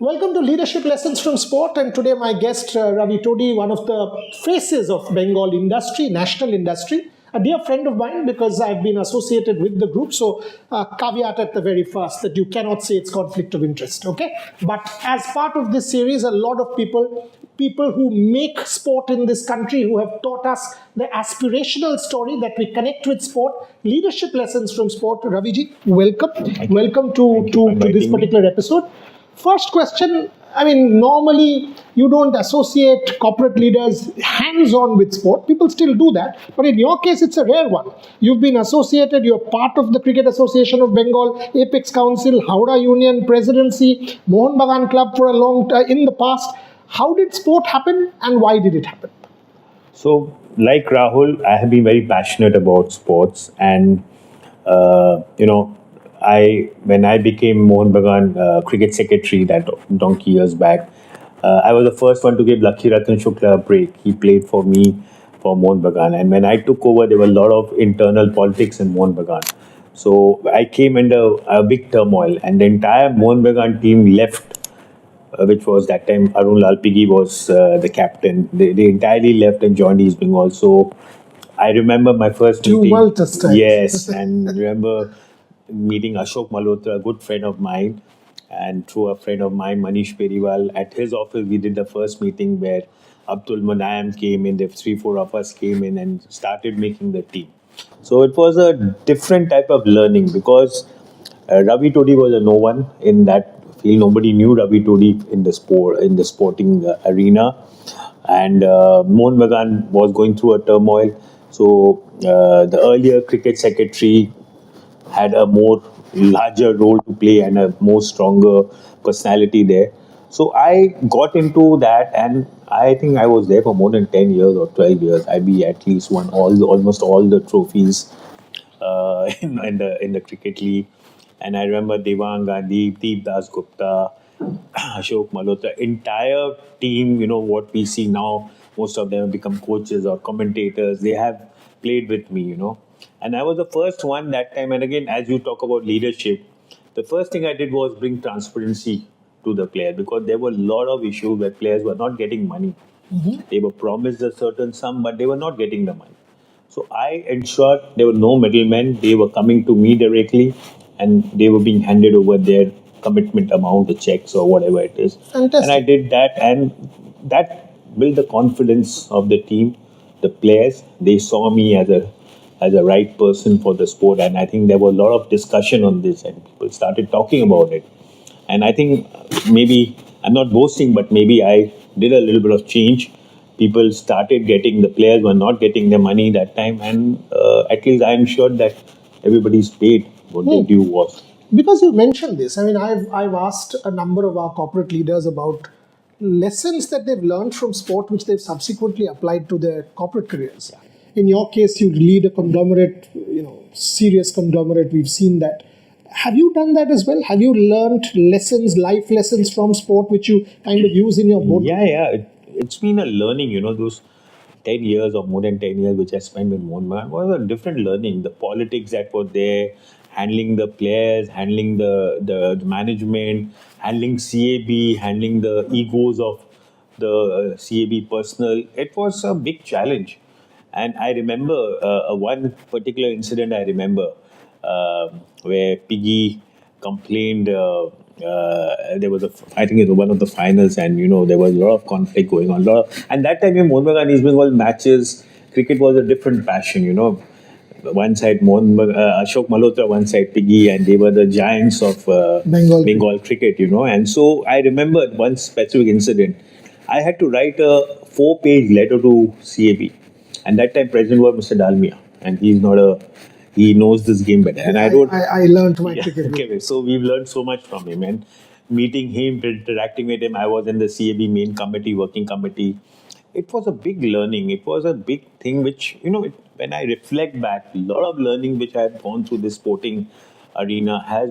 Welcome to Leadership Lessons from Sport, and today my guest Ravi Todi, one of the faces of Bengal industry, national industry, a dear friend of mine because I've been associated with the group. So, caveat at the very first that you cannot say it's conflict of interest, okay? But as part of this series, a lot of people who make sport in this country, who have taught us the aspirational story that we connect with sport, leadership lessons from sport. Raviji, welcome. Welcome to this particular episode. First question, I mean, normally you don't associate corporate leaders hands-on with sport. People still do that. But in your case, it's a rare one. You've been associated, you're part of the Cricket Association of Bengal, Apex Council, Howrah Union, Presidency, Mohun Bagan Club for a long time in the past. How did sport happen and why did it happen? So, like Rahul, I have been very passionate about sports, and I when I became Mohun Bagan cricket secretary that donkey years back, I was the first one to give Lakhi Ratan Shukla a break. He played for me for Mohun Bagan, and when I took over, there were a lot of internal politics in Mohun Bagan. So I came under a big turmoil, and the entire Mohun Bagan team left, which was that time Arun Lal Pigi was the captain. They entirely left and joined East Bengal. So I remember my first meeting. Tumultuous times. Yes, and remember meeting Ashok Malhotra, a good friend of mine, and through a friend of mine, Manish Periwal. At his office, we did the first meeting where Abdul Munayam came in. The 3-4 of us came in and started making the team. So it was a different type of learning because Ravi Todi was a no one in that field. Nobody knew Ravi Todi in the sporting arena, and Mohun Bagan was going through a turmoil. So the earlier cricket secretary had a more larger role to play and a more stronger personality there. So I got into that, and I think I was there for more than 10 years or 12 years. I be at least won almost all the trophies in the cricket league. And I remember Devang Gandhi, Deep Das Gupta, Ashok Malhotra, entire team, what we see now, most of them have become coaches or commentators. They have played with me. And I was the first one that time. And again, as you talk about leadership, the first thing I did was bring transparency to the player because there were a lot of issues where players were not getting money. They were promised a certain sum, but they were not getting the money. So I ensured there were no middlemen. They were coming to me directly and they were being handed over their commitment amount, the checks or whatever it is. Fantastic. And I did that, and that built the confidence of the team, the players. They saw me as a right person for the sport, and I think there was a lot of discussion on this, and people started talking about it. And I think maybe I'm not boasting, but maybe I did a little bit of change. People started getting, the players were not getting their money that time, and at least I'm sure that everybody's paid what their due was. Because you mentioned this, I mean, I've asked a number of our corporate leaders about lessons that they've learned from sport, which they've subsequently applied to their corporate careers. In your case, you lead a conglomerate, serious conglomerate. We've seen that. Have you done that as well? Have you learned lessons, life lessons from sport, which you kind of use in your board? Yeah. It's been a learning, those 10 years or more than 10 years which I spent with Mohun Bagan was a different learning. The politics that were there, handling the players, handling the management, handling CAB, handling the egos of the CAB personnel. It was a big challenge. And I remember one particular incident where Piggy complained. There was I think it was one of the finals, and there was a lot of conflict going on. And that time in Mohun Bagan East Bengal matches, cricket was a different passion. One side Ashok Malhotra, one side Piggy, and they were the giants of Bengal cricket. And so I remember one specific incident. I had to write a 4-page letter to CAB, and that time president was Mr. Dalmia, and he knows this game better. And I wrote. I learned my cricket. Okay, so we've learned so much from him, and meeting him, interacting with him. I was in the CAB main committee, working committee. It was a big learning. It was a big thing which, when I reflect back, a lot of learning which I had gone through this sporting arena has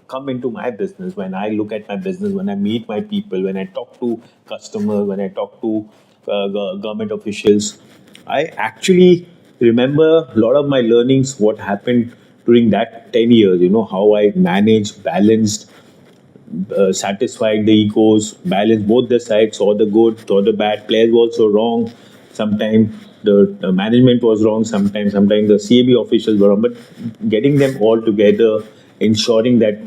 come into my business. When I look at my business, when I meet my people, when I talk to customers, when I talk to government officials, I actually remember a lot of my learnings, what happened during that 10 years, how I managed, balanced satisfied the egos, balanced both the sides, saw the good, saw the bad. Players were also wrong. Sometimes the management was wrong. Sometimes the CAB officials were wrong. But getting them all together, ensuring that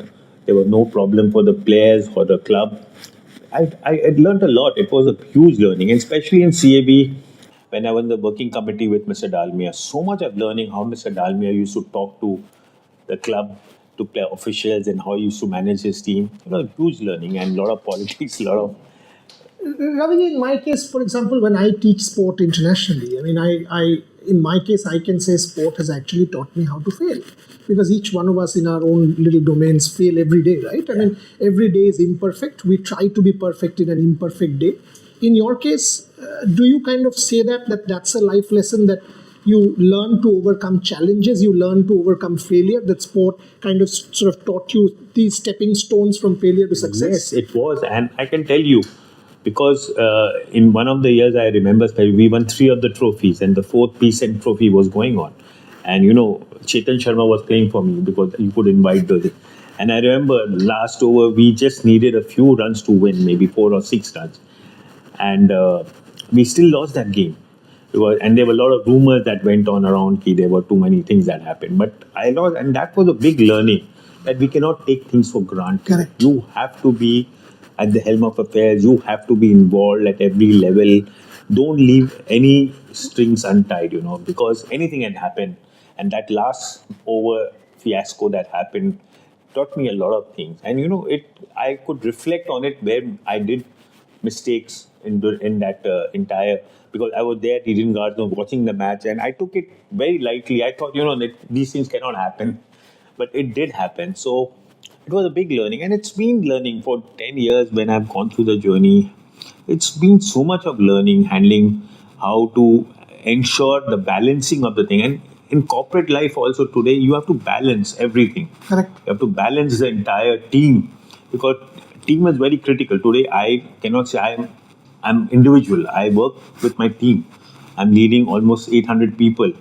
there was no problem for the players or the club, I learned a lot. It was a huge learning, and especially in CAB when I was in the working committee with Mr. Dalmia. So much of learning how Mr. Dalmia used to talk to the club, to play officials, and how he used to manage his team. Huge learning and a lot of politics, a lot of. Ravi, in my case, for example, when I teach sport internationally, I mean, in my case, I can say sport has actually taught me how to fail, because each one of us in our own little domains fail every day, right? I mean, every day is imperfect. We try to be perfect in an imperfect day. In your case, do you kind of say that's a life lesson, that you learn to overcome challenges, you learn to overcome failure, that sport kind of sort of taught you these stepping stones from failure to success? Yes, it was, and I can tell you, because in one of the years I remember we won 3 of the trophies, and the 4th Peace Trophy was going on, and Chetan Sharma was playing for me because you could invite those. And I remember last over we just needed a few runs to win, maybe 4 or 6 runs, and we still lost that game. And there were a lot of rumors that went on around. There were too many things that happened, but I lost, and that was a big learning, that we cannot take things for granted. Correct. You have to be at the helm of affairs. You have to be involved at every level. Don't leave any strings untied, because anything can happen. And that last over fiasco that happened taught me a lot of things. And I could reflect on it where I did mistakes in that entire, because I was there at Eden Gardens watching the match, and I took it very lightly. I thought that these things cannot happen, but it did happen. So it was a big learning, and it's been learning for 10 years when I've gone through the journey. It's been so much of learning, handling how to ensure the balancing of the thing. And in corporate life also today, you have to balance everything. Correct. You have to balance the entire team, because team is very critical. Today, I cannot say I'm individual. I work with my team. I'm leading almost 800 people.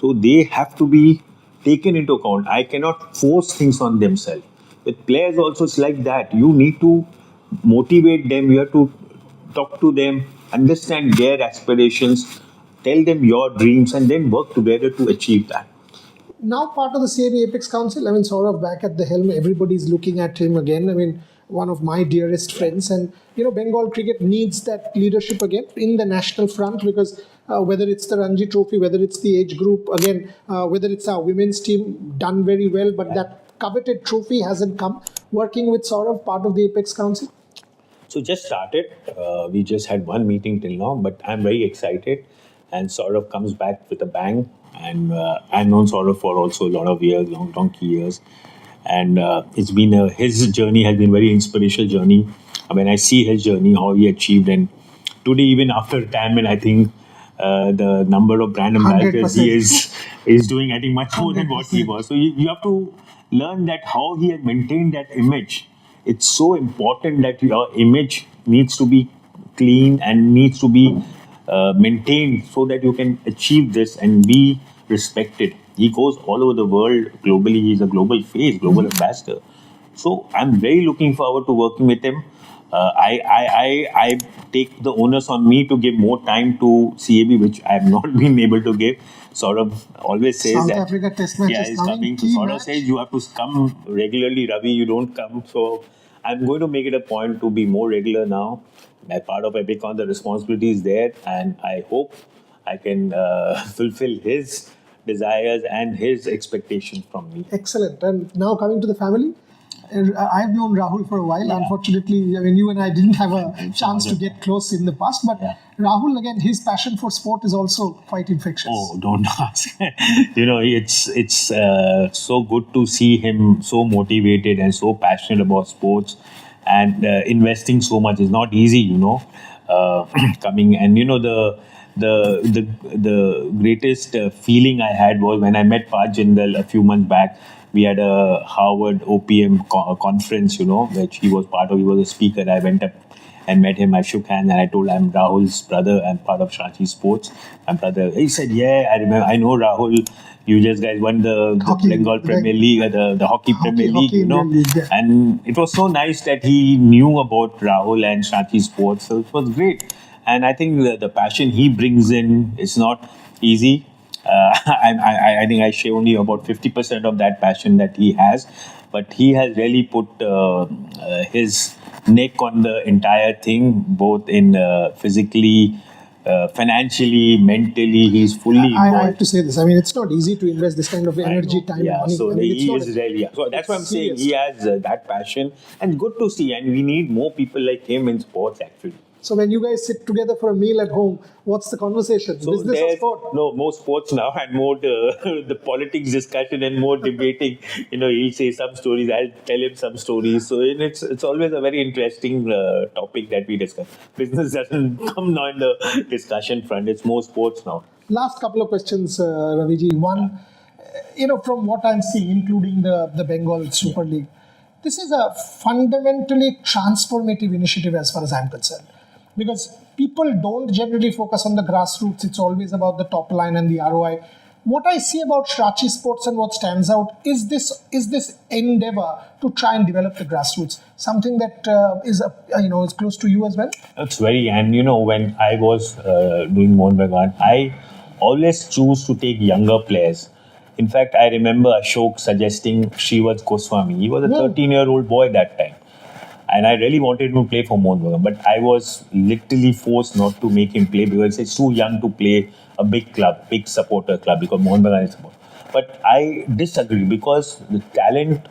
So they have to be taken into account. I cannot force things on themselves. With players also, it's like that. You need to motivate them. You have to talk to them, understand their aspirations, tell them your dreams, and then work together to achieve that. Now part of the CAB Apex Council, I mean, Saurav back at the helm, everybody's looking at him again. I mean, one of my dearest friends, and Bengal cricket needs that leadership again in the national front, because whether it's the Ranji Trophy, whether it's the age group, again, whether it's our women's team, done very well, but that coveted trophy hasn't come. Working with Saurav, part of the Apex Council? So just started. We just had one meeting till now, but I'm very excited. And Saurav comes back with a bang. And I've known Saurav for also a lot of years, long donkey years. And it's been his journey has been very inspirational journey. When I see his journey, how he achieved, and today even after retirement, I think the number of brand ambassadors 100%. he is doing, I think, much more than what he was. So you have to learn that how he has maintained that image. It's so important that your image needs to be clean and needs to be maintained so that you can achieve this and be respected. He goes all over the world globally. He's a global face, global ambassador. So I'm very looking forward to working with him. I take the onus on me to give more time to CAB, which I have not been able to give. Saurav always says South that Africa Test match is he's coming. So Saurav says you have to come regularly, Ravi. You don't come. So I'm going to make it a point to be more regular now. As part of Epicon, the responsibility is there, and I hope I can fulfill his desires and his expectations from me. Excellent. And now coming to the family, I've known Rahul for a while. Unfortunately, I mean, you and I didn't have a chance to get close in the past. But Rahul, again, his passion for sport is also quite infectious. Oh, don't ask. It's so good to see him so motivated and so passionate about sports, and investing so much is not easy. Coming and the greatest feeling I had was when I met Pat Jindal a few months back. We had a Harvard OPM conference, which he was part of. He was a speaker. I went up and met him. I shook hands and I told him I'm Rahul's brother. I'm part of Shanti Sports. My brother. He said, "Yeah, I remember. I know Rahul. You just guys won the Hockey, Bengal Premier League, the Hockey Premier League, Hockey Indian League, yeah. And it was so nice that he knew about Rahul and Shanti Sports. So it was great. And I think the passion he brings in is not easy. I think I share only about 50% of that passion that he has. But he has really put his neck on the entire thing, both in physically, financially, mentally. He's fully involved. I have to say this. I mean, it's not easy to invest this kind of energy, time, and money. So I mean, he is really. So that's why I'm saying he has that passion, and good to see. And we need more people like him in sports, actually. So when you guys sit together for a meal at home, what's the conversation? So Business or sport? No, more sports now and more the politics discussion and more debating. He'll say some stories, I'll tell him some stories. So it's always a very interesting topic that we discuss. Business doesn't come now in the discussion front. It's more sports now. Last couple of questions, Raviji. One, from what I'm seeing, including the Bengal Super League, this is a fundamentally transformative initiative as far as I'm concerned. Because people don't generally focus on the grassroots. It's always about the top line and the ROI. What I see about Shrachi Sports and what stands out is this endeavor to try and develop the grassroots. Something that is close to you as well. It's very, and when I was doing Mohun Bagan, I always choose to take younger players. In fact, I remember Ashok suggesting Srivat Goswami. He was a 13-year-old boy that time. And I really wanted him to play for Mohun Bagan, but I was literally forced not to make him play because he's too young to play a big club, big supporter club, because Mohun Bagan is support. But I disagree because the talent,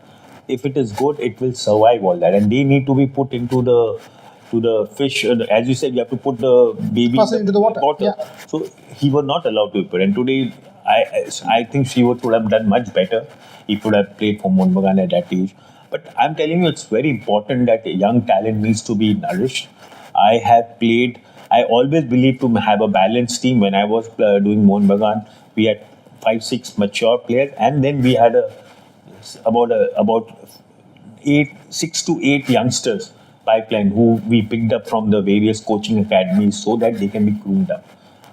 if it is good, it will survive all that, and they need to be put into the fish. As you said, you have to put the baby into the water. Yeah. So he was not allowed to be put. And today, I think Srivat would have done much better. He could have played for Mohun Bagan at that age. But I'm telling you, it's very important that young talent needs to be nourished. I always believed to have a balanced team. When I was doing Mohun Bagan, we had 5-6 mature players, and then we had about 6 to 8 youngsters pipeline who we picked up from the various coaching academies so that they can be groomed up.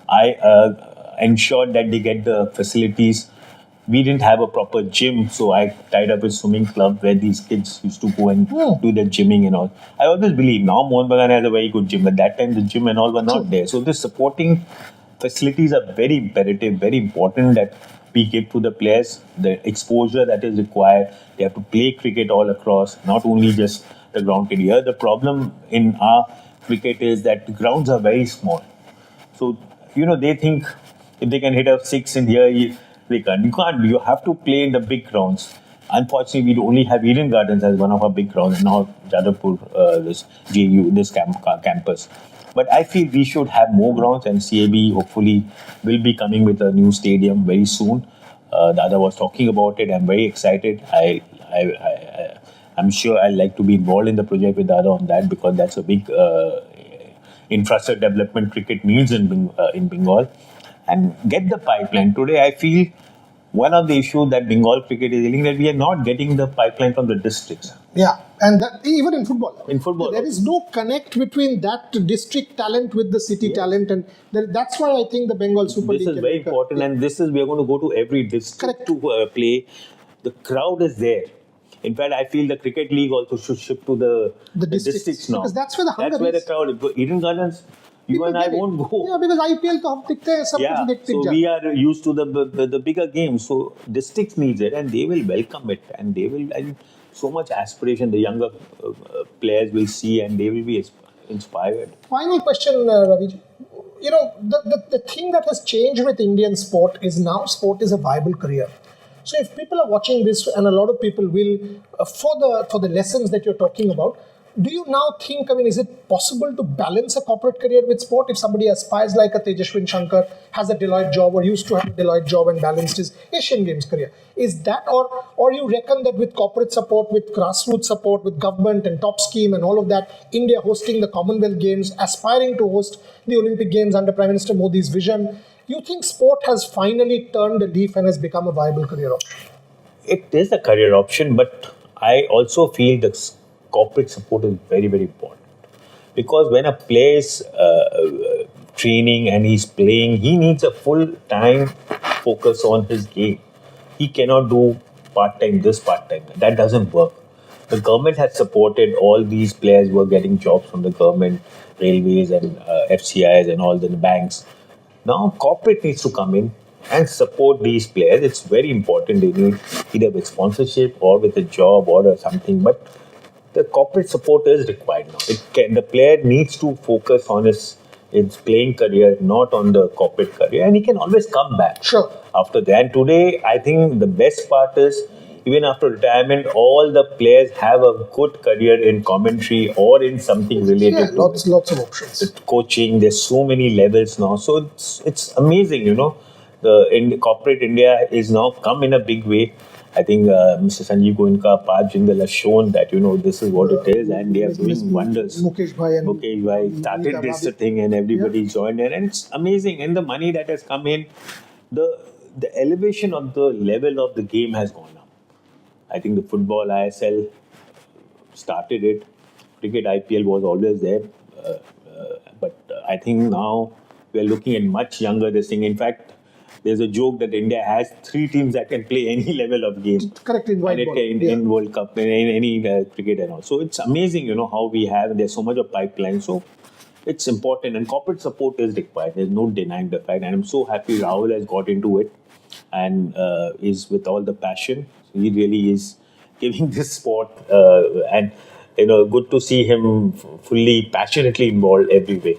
I ensured that they get the facilities. We didn't have a proper gym, so I tied up a swimming club where these kids used to go and do the gymming and all. I always believe now Mohun Bagan has a very good gym. At that time, the gym and all were not there. So the supporting facilities are very imperative, very important that we give to the players the exposure that is required. They have to play cricket all across, not only just the ground cricket. Here, the problem in our cricket is that the grounds are very small. So, they think if they can hit a 6 in here, they can't. You can't. You have to play in the big grounds. Unfortunately, we only have Eden Gardens as one of our big grounds, and now Jadavpur, this campus. But I feel we should have more grounds, and CAB hopefully will be coming with a new stadium very soon. Dada was talking about it. I'm very excited. I'm sure I'd like to be involved in the project with Dada on that because that's a big infrastructure development cricket needs in Bengal. And get the pipeline. Today, I feel one of the issues that Bengal cricket is dealing that we are not getting the pipeline from the districts. Yeah, and even in football. In football, there is no connect between that district talent with the city talent, and that's why I think the Bengal Super League. This is very important, and we are going to go to every district to play. The crowd is there. In fact, I feel the cricket league also should shift to the districts now. Because that's where the hunger That's where the crowd is. Eden Gardens. You and I won't go. Yeah, because IPL to hum dikhte hain, sab kuch dikhte so we are used to the bigger games. So districts needs it, and they will welcome it, and they will. And so much aspiration the younger players will see, and they will be inspired. Final question, Ravi. The thing that has changed with Indian sport is now sport is a viable career. So if people are watching this, and a lot of people will, for the lessons that you're talking about, do you now think, is it possible to balance a corporate career with sport? If somebody aspires like a Tejashwin Shankar, has a Deloitte job or used to have a Deloitte job and balanced his Asian Games career. Is that, or you reckon that with corporate support, with grassroots support, with government and top scheme and all of that, India hosting the Commonwealth Games, aspiring to host the Olympic Games under Prime Minister Modi's vision, you think sport has finally turned a leaf and has become a viable career option? It is a career option, but I also feel that corporate support is very, very important. Because when a player is training and he's playing, he needs a full-time focus on his game. he cannot do part-time this, part-time that. That doesn't work. The government has supported all these players who are getting jobs from the government, railways and FCIs and all the banks. Now corporate needs to come in and support these players. It's very important. They need either with sponsorship or with a job or something. But the corporate support is required now. The player needs to focus on his playing career, not on the corporate career, and he can always come back. Sure. After that, and today I think the best part is even after retirement, all the players have a good career in commentary or in something related to lots of options. Coaching. There's so many levels now, so it's amazing. The corporate India is now come in a big way. I think Mr. Sanjeev Goenka, Parth Jindal has shown that this is what it is, and they are doing wonders. Mukesh Bhai started this thing, and everybody joined in, and it's amazing. And the money that has come in, the elevation of the level of the game has gone up. I think the football ISL started it. Cricket IPL was always there, but I think now we are looking at much younger this thing. In fact, there's a joke that India has 3 teams that can play any level of game. Correct, in white ball. In World Cup, in any cricket and all. So it's amazing, how we have. There's so much of pipeline. So it's important, and corporate support is required. There's no denying the fact. And I'm so happy Rahul has got into it and is with all the passion. He really is giving this sport, and good to see him fully passionately involved every way.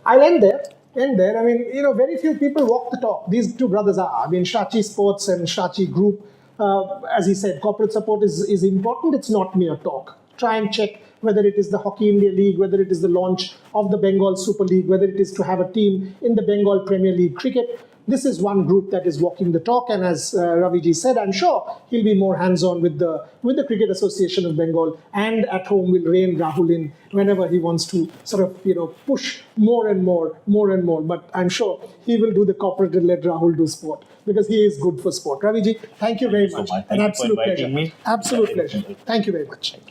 I'll end there. I mean, very few people walk the talk. These two brothers are. I mean, Shachi Sports and Shachi Group, as he said, corporate support is important. It's not mere talk. Try and check whether it is the Hockey India League, whether it is the launch of the Bengal Super League, whether it is to have a team in the Bengal Premier League cricket. This is one group that is walking the talk, and as Raviji said, I'm sure he'll be more hands-on with the Cricket Association of Bengal, and at home will rein Rahul in whenever he wants to sort of push more and more. But I'm sure he will do the corporate and let Rahul do sport, because he is good for sport. Raviji, thank you very much. An absolute pleasure. Absolute pleasure. Thank you very much.